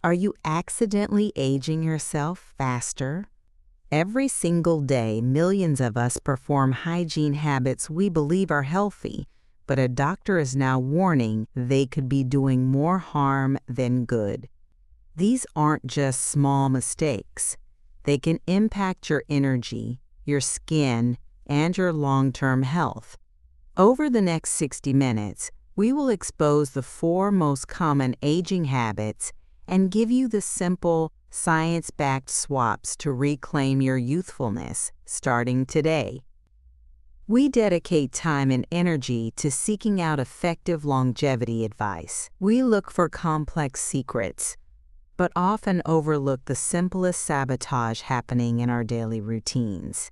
Are you accidentally aging yourself faster? Every single day, millions of us perform hygiene habits we believe are healthy, but a doctor is now warning they could be doing more harm than good. These aren't just small mistakes. They can impact your energy, your skin, and your long-term health. Over the next 60 minutes, we will expose the 4 most common aging habits and give you the simple, science-backed swaps to reclaim your youthfulness starting today. We dedicate time and energy to seeking out effective longevity advice. We look for complex secrets, but often overlook the simplest sabotage happening in our daily routines.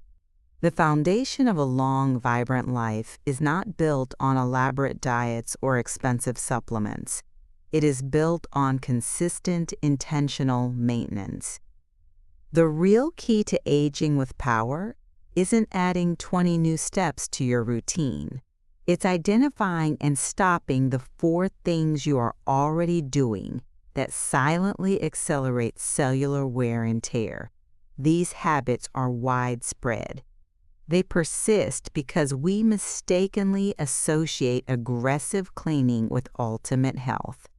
The foundation of a long, vibrant life is not built on elaborate diets or expensive supplements. It is built on consistent, intentional maintenance. The real key to aging with power isn't adding 20 new steps to your routine. It's identifying and stopping the 4 things you are already doing that silently accelerate cellular wear and tear. These habits are widespread. They persist because we mistakenly associate aggressive cleaning with ultimate health.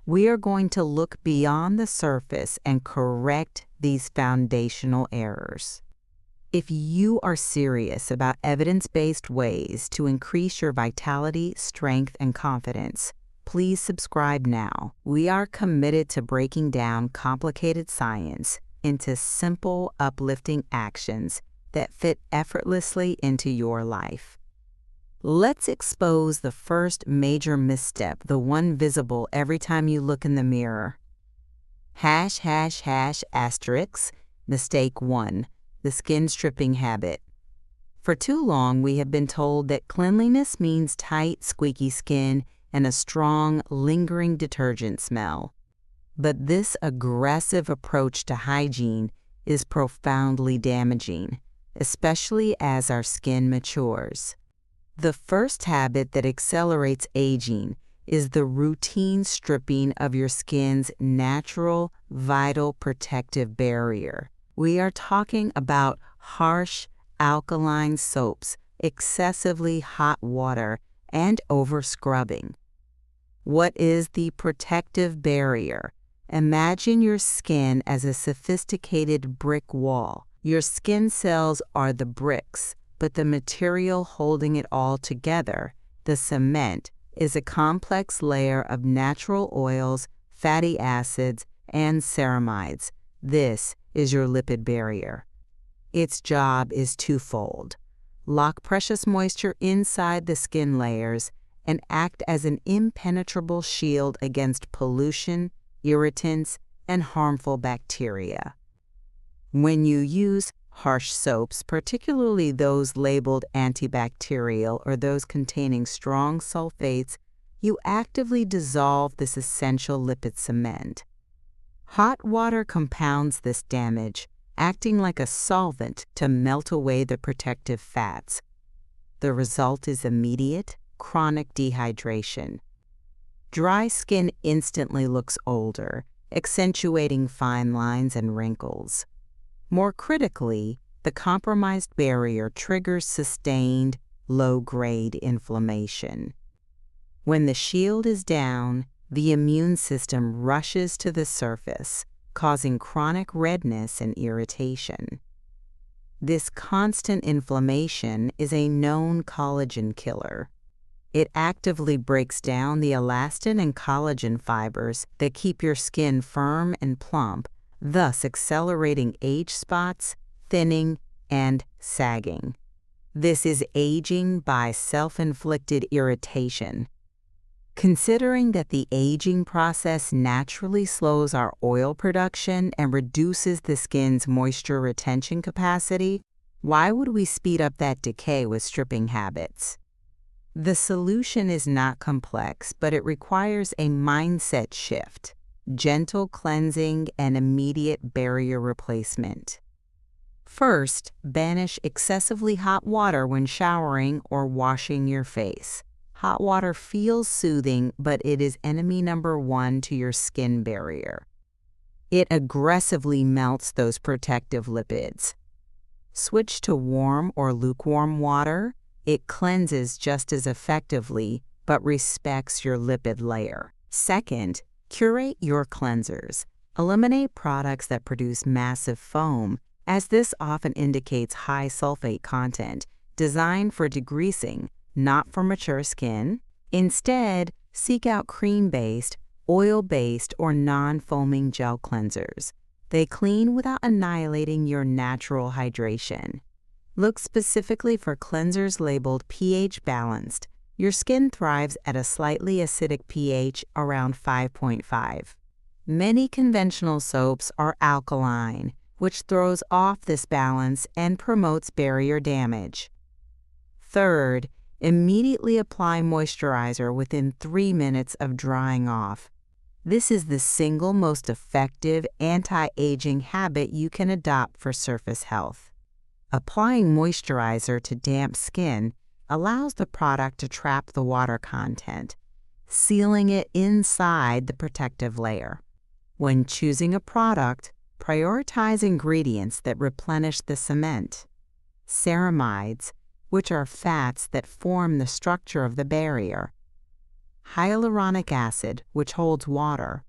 We are going to look beyond the surface and correct these foundational errors. If you are serious about evidence-based ways to increase your vitality, strength, and confidence, please subscribe now. We are committed to breaking down complicated science into simple, uplifting actions that fit effortlessly into your life. Let's expose the first major misstep, the one visible every time you look in the mirror. ##*, mistake 1, the skin stripping habit. For too long, we have been told that cleanliness means tight, squeaky skin and a strong, lingering detergent smell. But this aggressive approach to hygiene is profoundly damaging, especially as our skin matures. The first habit that accelerates aging is the routine stripping of your skin's natural, vital protective barrier. We are talking about harsh, alkaline soaps, excessively hot water, and over-scrubbing. What is the protective barrier? Imagine your skin as a sophisticated brick wall. Your skin cells are the bricks, but the material holding it all together, the cement, is a complex layer of natural oils, fatty acids, and ceramides. This is your lipid barrier. Its job is twofold: lock precious moisture inside the skin layers and act as an impenetrable shield against pollution, irritants, and harmful bacteria. When you use harsh soaps, particularly those labeled antibacterial or those containing strong sulfates, you actively dissolve this essential lipid cement. Hot water compounds this damage, acting like a solvent to melt away the protective fats. The result is immediate, chronic dehydration. Dry skin instantly looks older, accentuating fine lines and wrinkles. More critically, the compromised barrier triggers sustained, low-grade inflammation. When the shield is down, the immune system rushes to the surface, causing chronic redness and irritation. This constant inflammation is a known collagen killer. It actively breaks down the elastin and collagen fibers that keep your skin firm and plump, thus accelerating age spots, thinning, and sagging. This is aging by self-inflicted irritation. Considering that the aging process naturally slows our oil production and reduces the skin's moisture retention capacity, why would we speed up that decay with stripping habits? The solution is not complex, but it requires a mindset shift, gentle cleansing, and immediate barrier replacement. First, banish excessively hot water when showering or washing your face. Hot water feels soothing, but it is enemy number 1 to your skin barrier. It aggressively melts those protective lipids. Switch to warm or lukewarm water. It cleanses just as effectively, but respects your lipid layer. Second, curate your cleansers. Eliminate products that produce massive foam, as this often indicates high sulfate content, designed for degreasing, not for mature skin. Instead, seek out cream-based, oil-based, or non-foaming gel cleansers. They clean without annihilating your natural hydration. Look specifically for cleansers labeled pH balanced. Your skin thrives at a slightly acidic pH around 5.5. Many conventional soaps are alkaline, which throws off this balance and promotes barrier damage. Third, immediately apply moisturizer within 3 minutes of drying off. This is the single most effective anti-aging habit you can adopt for surface health. Applying moisturizer to damp skin allows the product to trap the water content, sealing it inside the protective layer. When choosing a product, prioritize ingredients that replenish the cement. Ceramides, which are fats that form the structure of the barrier. Hyaluronic acid, which holds water,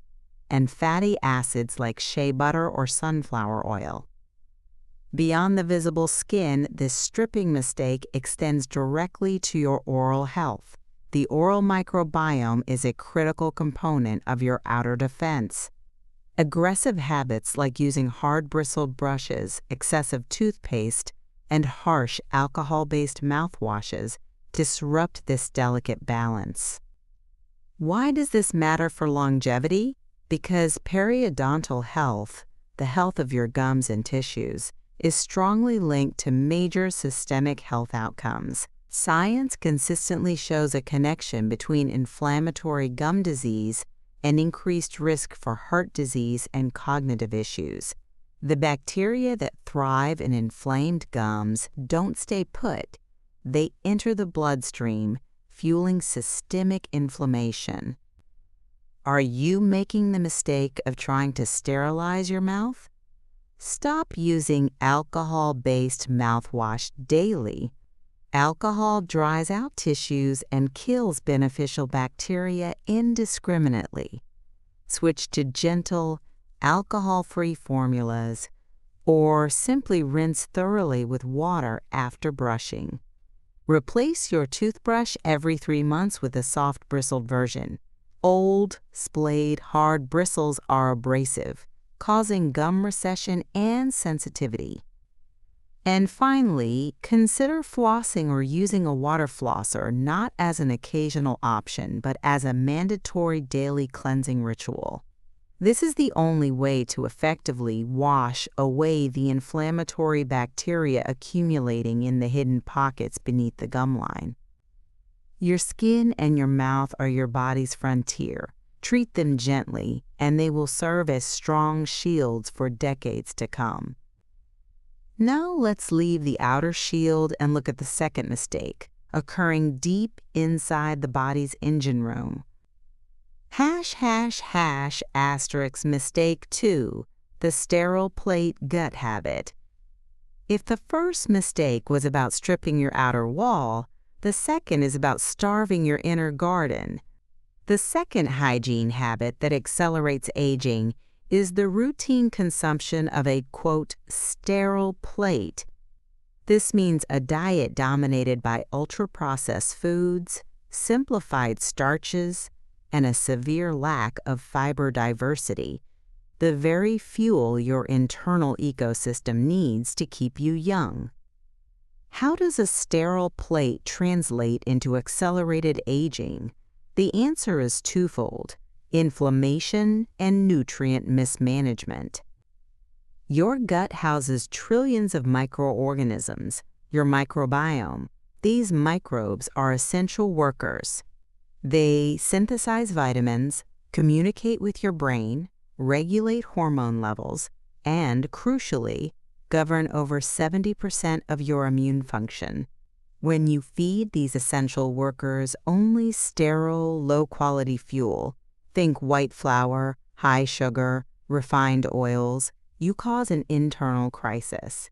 and fatty acids like shea butter or sunflower oil. Beyond the visible skin, this stripping mistake extends directly to your oral health. The oral microbiome is a critical component of your outer defense. Aggressive habits like using hard-bristled brushes, excessive toothpaste, and harsh alcohol-based mouthwashes disrupt this delicate balance. Why does this matter for longevity? Because periodontal health, the health of your gums and tissues, is strongly linked to major systemic health outcomes. Science consistently shows a connection between inflammatory gum disease and increased risk for heart disease and cognitive issues. The bacteria that thrive in inflamed gums don't stay put. They enter the bloodstream, fueling systemic inflammation. Are you making the mistake of trying to sterilize your mouth? Stop using alcohol-based mouthwash daily. Alcohol dries out tissues and kills beneficial bacteria indiscriminately. Switch to gentle, alcohol-free formulas, or simply rinse thoroughly with water after brushing. Replace your toothbrush every 3 months with a soft bristled version. Old, splayed, hard bristles are abrasive, causing gum recession and sensitivity. And finally, consider flossing or using a water flosser not as an occasional option, but as a mandatory daily cleansing ritual. This is the only way to effectively wash away the inflammatory bacteria accumulating in the hidden pockets beneath the gum line. Your skin and your mouth are your body's frontier. Treat them gently, and they will serve as strong shields for decades to come. Now let's leave the outer shield and look at the second mistake, occurring deep inside the body's engine room. ### mistake 2, the sterile plate gut habit. If the first mistake was about stripping your outer wall, the second is about starving your inner garden. The second hygiene habit that accelerates aging is the routine consumption of a, quote, sterile plate. This means a diet dominated by ultra-processed foods, simplified starches, and a severe lack of fiber diversity, the very fuel your internal ecosystem needs to keep you young. How does a sterile plate translate into accelerated aging? The answer is twofold: inflammation and nutrient mismanagement. Your gut houses trillions of microorganisms, your microbiome. These microbes are essential workers. They synthesize vitamins, communicate with your brain, regulate hormone levels, and, crucially, govern over 70% of your immune function. When you feed these essential workers only sterile, low-quality fuel, think white flour, high sugar, refined oils, you cause an internal crisis.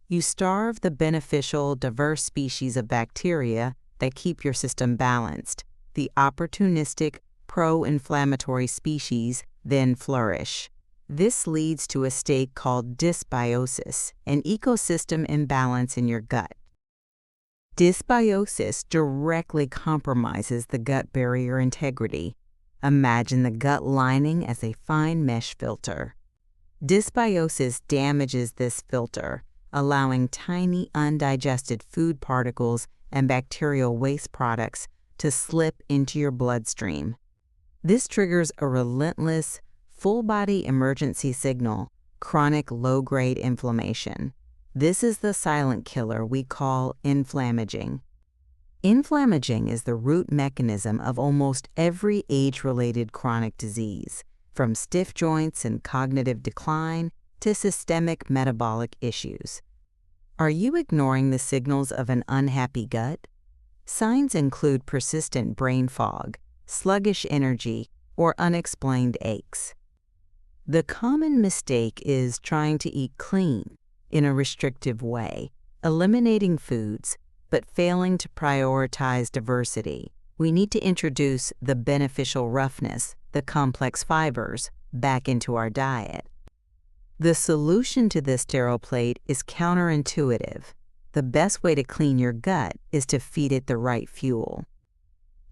You starve the beneficial, diverse species of bacteria that keep your system balanced. The opportunistic, pro-inflammatory species then flourish. This leads to a state called dysbiosis, an ecosystem imbalance in your gut. Dysbiosis directly compromises the gut barrier integrity. Imagine the gut lining as a fine mesh filter. Dysbiosis damages this filter, allowing tiny undigested food particles and bacterial waste products to slip into your bloodstream. This triggers a relentless, full-body emergency signal, chronic low-grade inflammation. This is the silent killer we call inflammaging. Inflammaging is the root mechanism of almost every age-related chronic disease, from stiff joints and cognitive decline to systemic metabolic issues. Are you ignoring the signals of an unhappy gut? Signs include persistent brain fog, sluggish energy, or unexplained aches. The common mistake is trying to eat clean in a restrictive way, eliminating foods, but failing to prioritize diversity. We need to introduce the beneficial roughness, the complex fibers, back into our diet. The solution to this sterile plate is counterintuitive. The best way to clean your gut is to feed it the right fuel.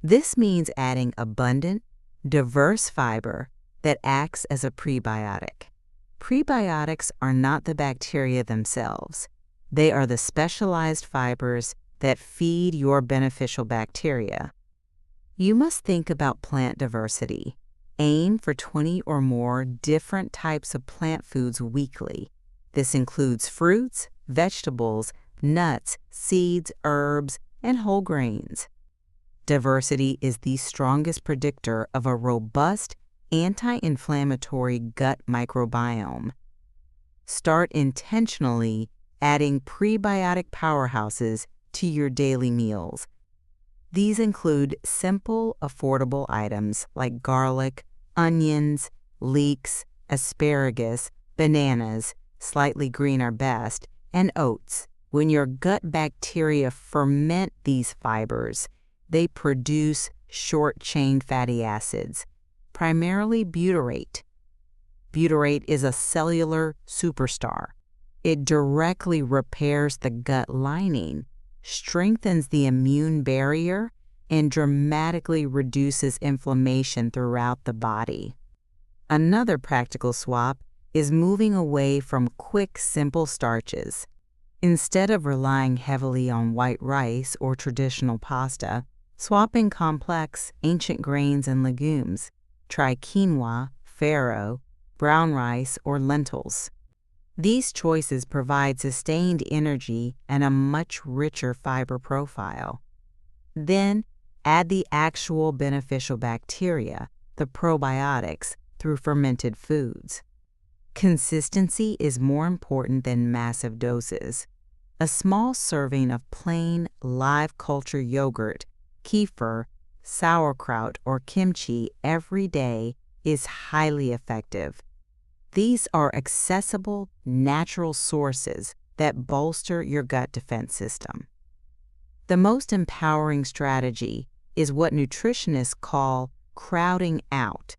This means adding abundant, diverse fiber that acts as a prebiotic. Prebiotics are not the bacteria themselves. They are the specialized fibers that feed your beneficial bacteria. You must think about plant diversity. Aim for 20 or more different types of plant foods weekly. This includes fruits, vegetables, nuts, seeds, herbs, and whole grains. Diversity is the strongest predictor of a robust, anti-inflammatory gut microbiome. Start intentionally adding prebiotic powerhouses to your daily meals. These include simple, affordable items like garlic, onions, leeks, asparagus, bananas, slightly green are best, and oats. When your gut bacteria ferment these fibers, they produce short-chain fatty acids, primarily butyrate. Butyrate is a cellular superstar. It directly repairs the gut lining, strengthens the immune barrier, and dramatically reduces inflammation throughout the body. Another practical swap is moving away from quick, simple starches. Instead of relying heavily on white rice or traditional pasta, swapping complex, ancient grains and legumes. Try quinoa, farro, brown rice, or lentils. These choices provide sustained energy and a much richer fiber profile. Then, add the actual beneficial bacteria, the probiotics, through fermented foods. Consistency is more important than massive doses. A small serving of plain, live culture yogurt, kefir, sauerkraut, or kimchi every day is highly effective. These are accessible, natural sources that bolster your gut defense system. The most empowering strategy is what nutritionists call crowding out.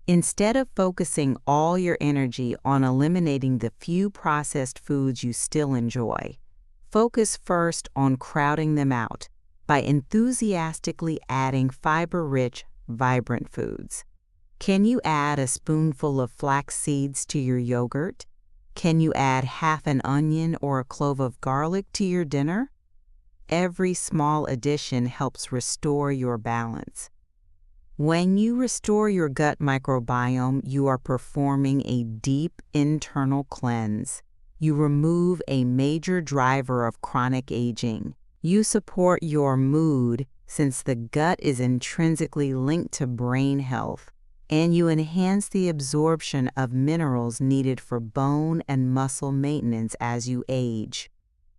Instead of focusing all your energy on eliminating the few processed foods you still enjoy, focus first on crowding them out by enthusiastically adding fiber-rich, vibrant foods. Can you add a spoonful of flax seeds to your yogurt? Can you add half an onion or a clove of garlic to your dinner? Every small addition helps restore your balance. When you restore your gut microbiome, you are performing a deep internal cleanse. You remove a major driver of chronic aging. You support your mood, since the gut is intrinsically linked to brain health, and you enhance the absorption of minerals needed for bone and muscle maintenance as you age.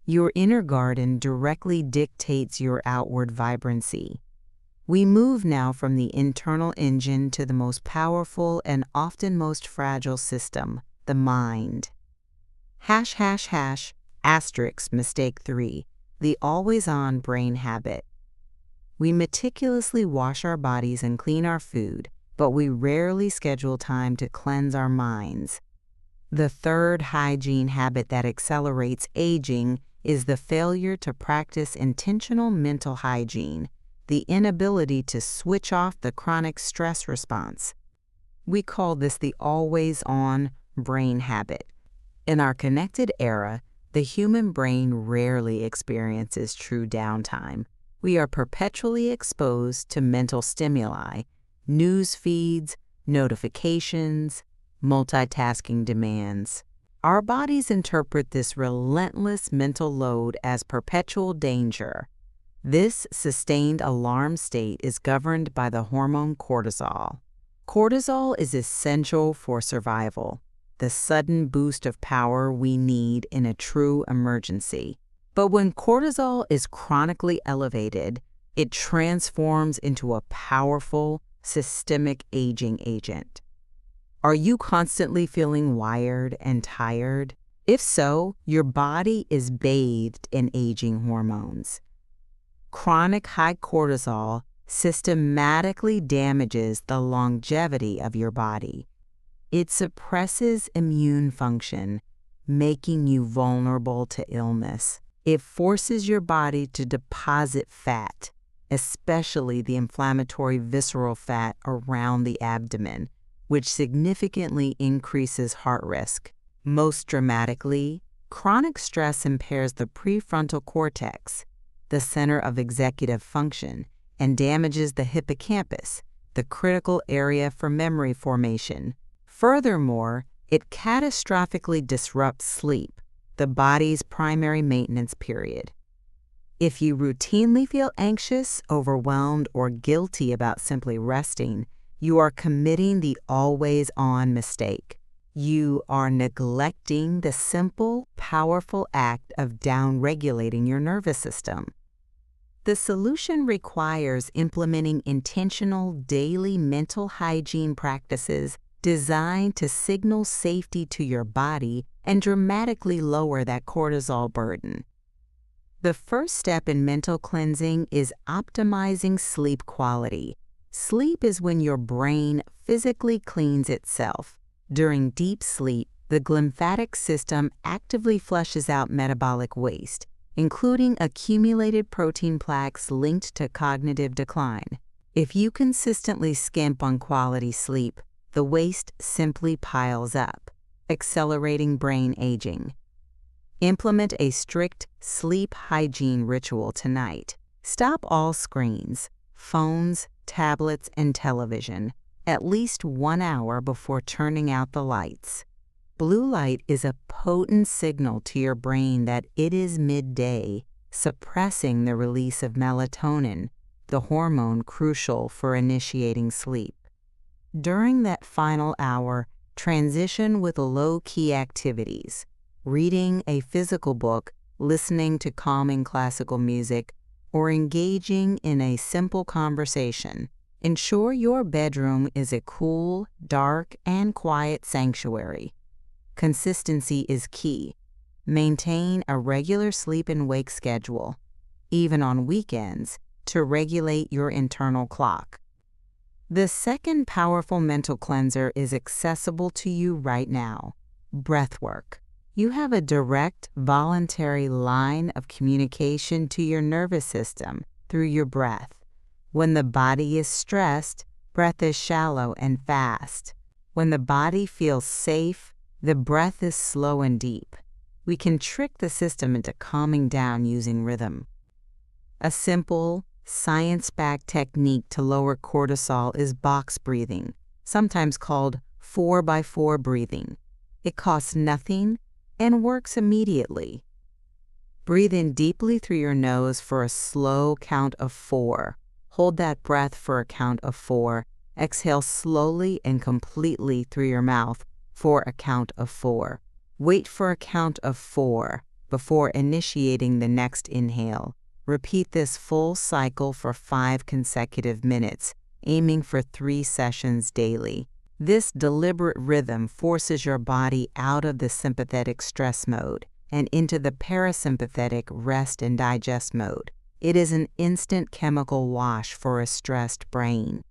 Your inner garden directly dictates your outward vibrancy. We move now from the internal engine to the most powerful and often most fragile system, the mind. Asterisk mistake 3, the always-on brain habit. We meticulously wash our bodies and clean our food, but we rarely schedule time to cleanse our minds. The third hygiene habit that accelerates aging is the failure to practice intentional mental hygiene, the inability to switch off the chronic stress response. We call this the always-on brain habit. In our connected era, the human brain rarely experiences true downtime. We are perpetually exposed to mental stimuli, news feeds, notifications, multitasking demands. Our bodies interpret this relentless mental load as perpetual danger. This sustained alarm state is governed by the hormone cortisol. Cortisol is essential for survival, the sudden boost of power we need in a true emergency. But when cortisol is chronically elevated, it transforms into a powerful, systemic aging agent. Are you constantly feeling wired and tired? If so, your body is bathed in aging hormones. Chronic high cortisol systematically damages the longevity of your body. It suppresses immune function, making you vulnerable to illness. It forces your body to deposit fat, especially the inflammatory visceral fat around the abdomen, which significantly increases heart risk. Most dramatically, chronic stress impairs the prefrontal cortex, the center of executive function, and damages the hippocampus, the critical area for memory formation. Furthermore, it catastrophically disrupts sleep, the body's primary maintenance period. If you routinely feel anxious, overwhelmed, or guilty about simply resting, you are committing the always-on mistake. You are neglecting the simple, powerful act of downregulating your nervous system. The solution requires implementing intentional daily mental hygiene practices designed to signal safety to your body and dramatically lower that cortisol burden. The first step in mental cleansing is optimizing sleep quality. Sleep is when your brain physically cleans itself. During deep sleep, the glymphatic system actively flushes out metabolic waste, including accumulated protein plaques linked to cognitive decline. If you consistently skimp on quality sleep, the waste simply piles up, accelerating brain aging. Implement a strict sleep hygiene ritual tonight. Stop all screens, phones, tablets, and television at least 1 hour before turning out the lights. Blue light is a potent signal to your brain that it is midday, suppressing the release of melatonin, the hormone crucial for initiating sleep. During that final hour, transition with low-key activities, reading a physical book, listening to calming classical music, or engaging in a simple conversation. Ensure your bedroom is a cool, dark, and quiet sanctuary. Consistency is key. Maintain a regular sleep and wake schedule, even on weekends, to regulate your internal clock. The second powerful mental cleanser is accessible to you right now: breathwork. You have a direct, voluntary line of communication to your nervous system through your breath. When the body is stressed, breath is shallow and fast. When the body feels safe, the breath is slow and deep. We can trick the system into calming down using rhythm. A simple, science-backed technique to lower cortisol is box breathing, sometimes called 4x4 breathing. It costs nothing and works immediately. Breathe in deeply through your nose for a slow count of 4. Hold that breath for a count of 4. Exhale slowly and completely through your mouth for a count of 4. Wait for a count of 4 before initiating the next inhale. Repeat this full cycle for 5 consecutive minutes, aiming for 3 sessions daily. This deliberate rhythm forces your body out of the sympathetic stress mode and into the parasympathetic rest and digest mode. It is an instant chemical wash for a stressed brain.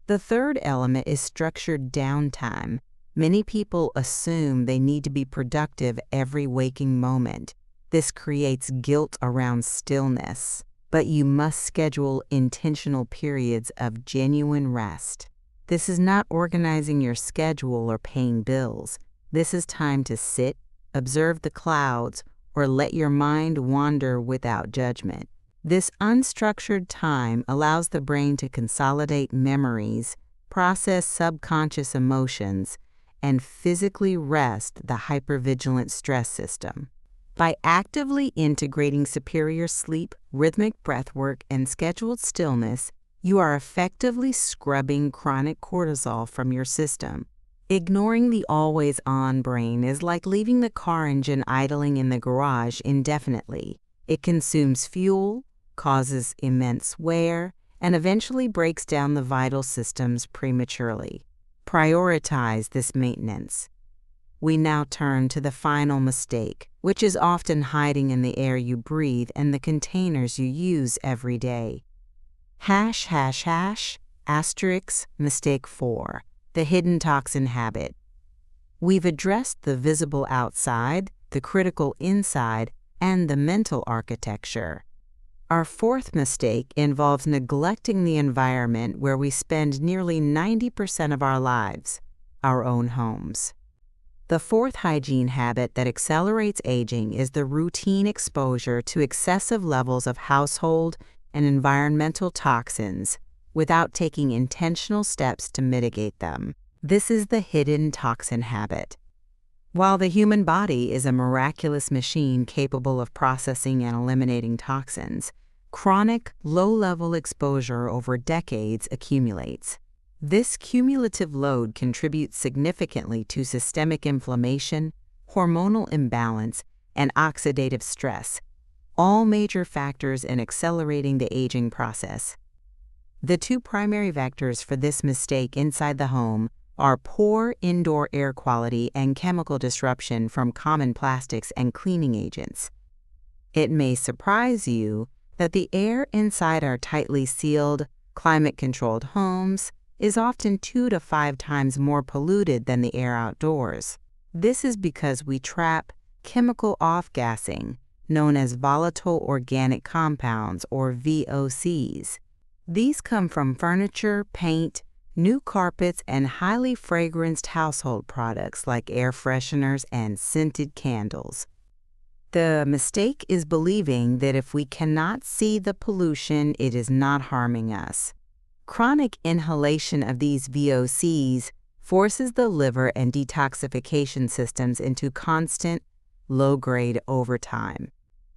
The third element is structured downtime. Many people assume they need to be productive every waking moment. This creates guilt around stillness, but you must schedule intentional periods of genuine rest. This is not organizing your schedule or paying bills. This is time to sit, observe the clouds, or let your mind wander without judgment. This unstructured time allows the brain to consolidate memories, process subconscious emotions, and physically rest the hypervigilant stress system. By actively integrating superior sleep, rhythmic breathwork, and scheduled stillness, you are effectively scrubbing chronic cortisol from your system. Ignoring the always-on brain is like leaving the car engine idling in the garage indefinitely. It consumes fuel, causes immense wear, and eventually breaks down the vital systems prematurely. Prioritize this maintenance. We now turn to the final mistake, which is often hiding in the air you breathe and the containers you use every day. Mistake 4, the hidden toxin habit. We've addressed the visible outside, the critical inside, and the mental architecture. Our fourth mistake involves neglecting the environment where we spend nearly 90% of our lives, our own homes. The fourth hygiene habit that accelerates aging is the routine exposure to excessive levels of household and environmental toxins without taking intentional steps to mitigate them. This is the hidden toxin habit. While the human body is a miraculous machine capable of processing and eliminating toxins, chronic, low-level exposure over decades accumulates. This cumulative load contributes significantly to systemic inflammation, hormonal imbalance, and oxidative stress, all major factors in accelerating the aging process. The two primary vectors for this mistake inside the home are poor indoor air quality and chemical disruption from common plastics and cleaning agents. It may surprise you that the air inside our tightly sealed, climate-controlled homes is often 2 to 5 times more polluted than the air outdoors. This is because we trap chemical off-gassing, known as volatile organic compounds, or VOCs. These come from furniture, paint, new carpets, and highly fragranced household products like air fresheners and scented candles. The mistake is believing that if we cannot see the pollution, it is not harming us. Chronic inhalation of these VOCs forces the liver and detoxification systems into constant, low-grade overtime.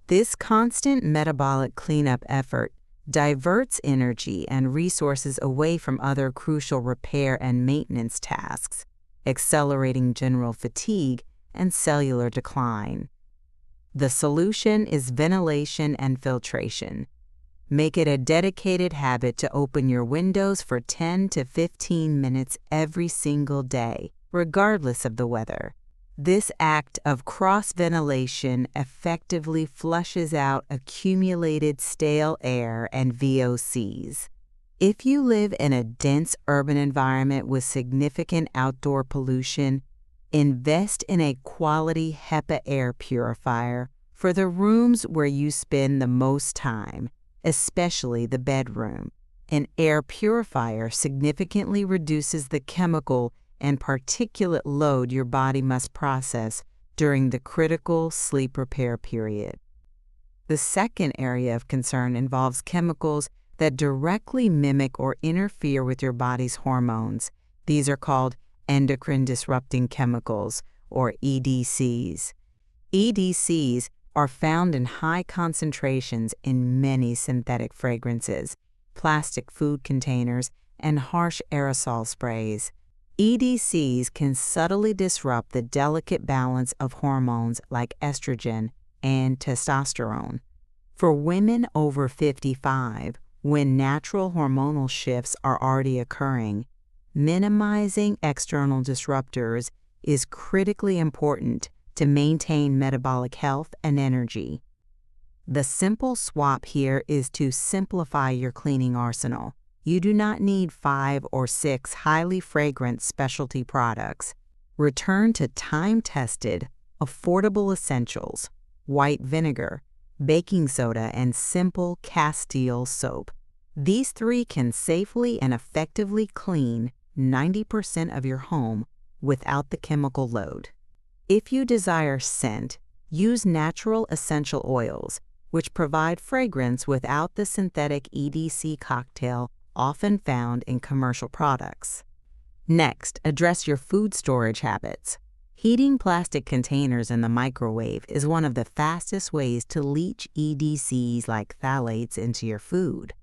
This constant metabolic cleanup effort diverts energy and resources away from other crucial repair and maintenance tasks, accelerating general fatigue and cellular decline. The solution is ventilation and filtration. Make it a dedicated habit to open your windows for 10 to 15 minutes every single day, regardless of the weather. This act of cross-ventilation effectively flushes out accumulated stale air and VOCs. If you live in a dense urban environment with significant outdoor pollution, invest in a quality HEPA air purifier for the rooms where you spend the most time, especially the bedroom. An air purifier significantly reduces the chemical and particulate load your body must process during the critical sleep repair period. The second area of concern involves chemicals that directly mimic or interfere with your body's hormones. These are called endocrine disrupting chemicals, or EDCs. EDCs are found in high concentrations in many synthetic fragrances, plastic food containers, and harsh aerosol sprays. EDCs can subtly disrupt the delicate balance of hormones like estrogen and testosterone. For women over 55, when natural hormonal shifts are already occurring, minimizing external disruptors is critically important to maintain metabolic health and energy. The simple swap here is to simplify your cleaning arsenal. You do not need 5 or 6 highly fragrant specialty products. Return to time-tested, affordable essentials: white vinegar, baking soda, and simple Castile soap. These 3 can safely and effectively clean 90% of your home without the chemical load. If you desire scent, use natural essential oils, which provide fragrance without the synthetic EDC cocktail often found in commercial products. Next, address your food storage habits. Heating plastic containers in the microwave is one of the fastest ways to leach EDCs like phthalates into your food.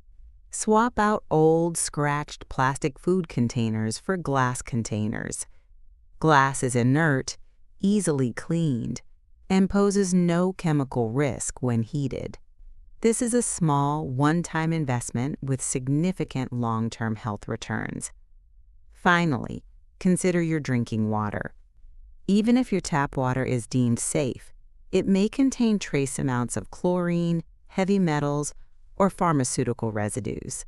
Swap out old, scratched plastic food containers for glass containers. Glass is inert, easily cleaned, and poses no chemical risk when heated. This is a small, one-time investment with significant long-term health returns. Finally, consider your drinking water. Even if your tap water is deemed safe, it may contain trace amounts of chlorine, heavy metals, or pharmaceutical residues.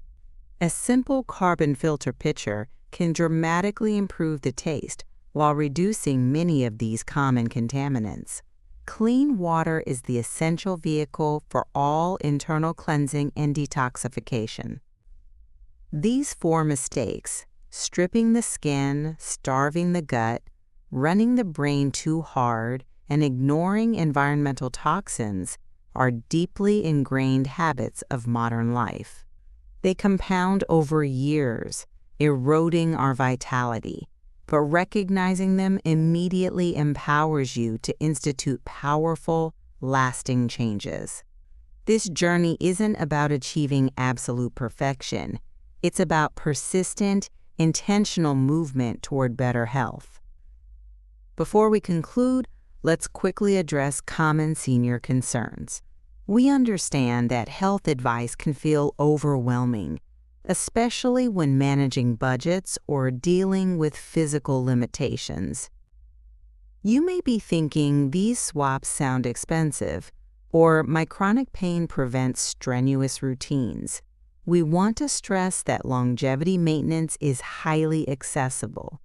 A simple carbon filter pitcher can dramatically improve the taste while reducing many of these common contaminants. Clean water is the essential vehicle for all internal cleansing and detoxification. These 4 mistakes, stripping the skin, starving the gut, running the brain too hard, and ignoring environmental toxins, are deeply ingrained habits of modern life. They compound over years, eroding our vitality, but recognizing them immediately empowers you to institute powerful, lasting changes. This journey isn't about achieving absolute perfection. It's about persistent, intentional movement toward better health. Before we conclude, let's quickly address common senior concerns. We understand that health advice can feel overwhelming, especially when managing budgets or dealing with physical limitations. You may be thinking these swaps sound expensive, or my chronic pain prevents strenuous routines. We want to stress that longevity maintenance is highly accessible.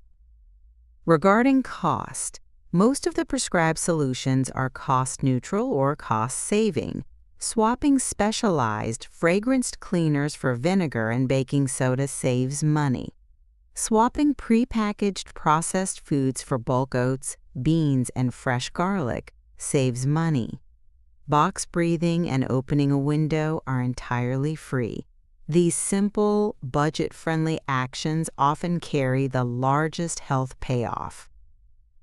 Regarding cost, most of the prescribed solutions are cost-neutral or cost-saving. Swapping specialized, fragranced cleaners for vinegar and baking soda saves money. Swapping prepackaged processed foods for bulk oats, beans, and fresh garlic saves money. Box breathing and opening a window are entirely free. These simple, budget-friendly actions often carry the largest health payoff.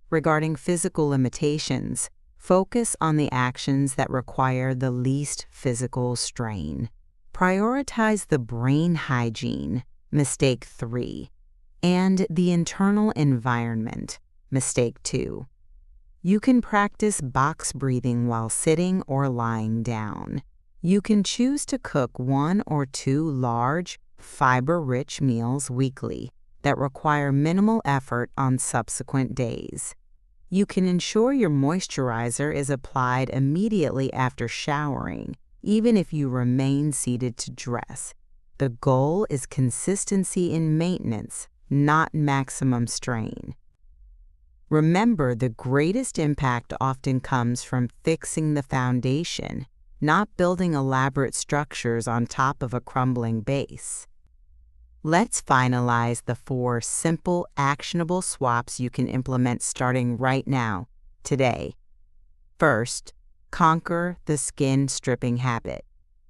Regarding physical limitations, focus on the actions that require the least physical strain. Prioritize the brain hygiene, mistake 3, and the internal environment, mistake 2. You can practice box breathing while sitting or lying down. You can choose to cook 1 or 2 large, fiber-rich meals weekly that require minimal effort on subsequent days. You can ensure your moisturizer is applied immediately after showering, even if you remain seated to dress. The goal is consistency in maintenance, not maximum strain. Remember, the greatest impact often comes from fixing the foundation, not building elaborate structures on top of a crumbling base. Let's finalize the 4 simple, actionable swaps you can implement starting right now, today. First, conquer the skin stripping habit.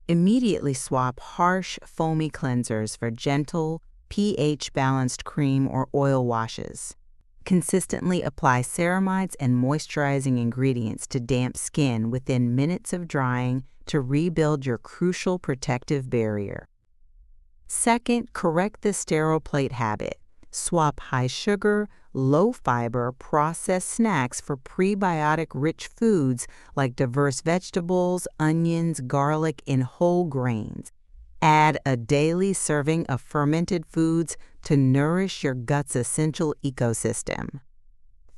Immediately swap harsh, foamy cleansers for gentle, pH-balanced cream or oil washes. Consistently apply ceramides and moisturizing ingredients to damp skin within minutes of drying to rebuild your crucial protective barrier. Second, correct the sterile plate habit. Swap high sugar, low fiber, processed snacks for prebiotic rich foods like diverse vegetables, onions, garlic, and whole grains. Add a daily serving of fermented foods to nourish your gut's essential ecosystem.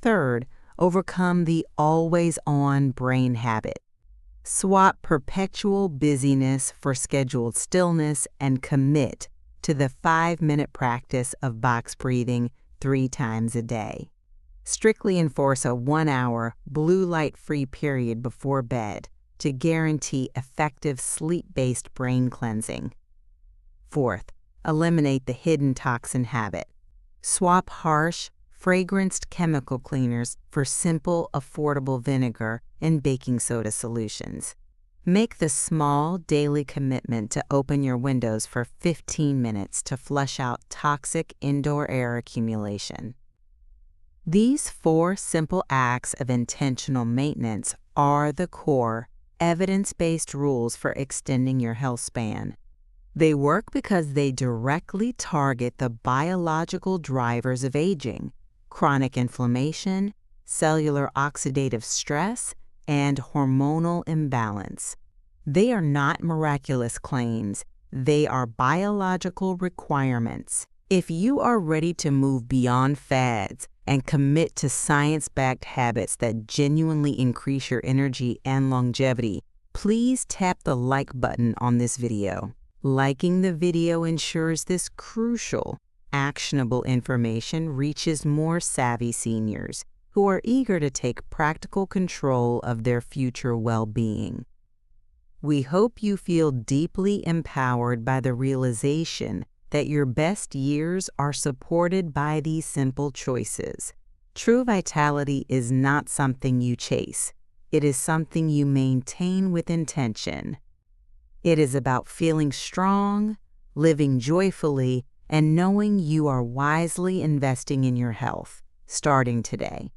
Third, overcome the always-on brain habit. Swap perpetual busyness for scheduled stillness and commit to the 5-minute practice of box breathing 3 times a day. Strictly enforce a 1-hour blue light-free period before bed to guarantee effective sleep-based brain cleansing. Fourth, eliminate the hidden toxin habit. Swap harsh, fragranced chemical cleaners for simple, affordable vinegar and baking soda solutions. Make the small daily commitment to open your windows for 15 minutes to flush out toxic indoor air accumulation. These 4 simple acts of intentional maintenance are the core, evidence-based rules for extending your health span. They work because they directly target the biological drivers of aging: chronic inflammation, cellular oxidative stress, and hormonal imbalance. They are not miraculous claims. They are biological requirements. If you are ready to move beyond fads and commit to science-backed habits that genuinely increase your energy and longevity, please tap the like button on this video. Liking the video ensures this crucial, actionable information reaches more savvy seniors who are eager to take practical control of their future well-being. We hope you feel deeply empowered by the realization that your best years are supported by these simple choices. True vitality is not something you chase. It is something you maintain with intention. It is about feeling strong, living joyfully, and knowing you are wisely investing in your health, starting today.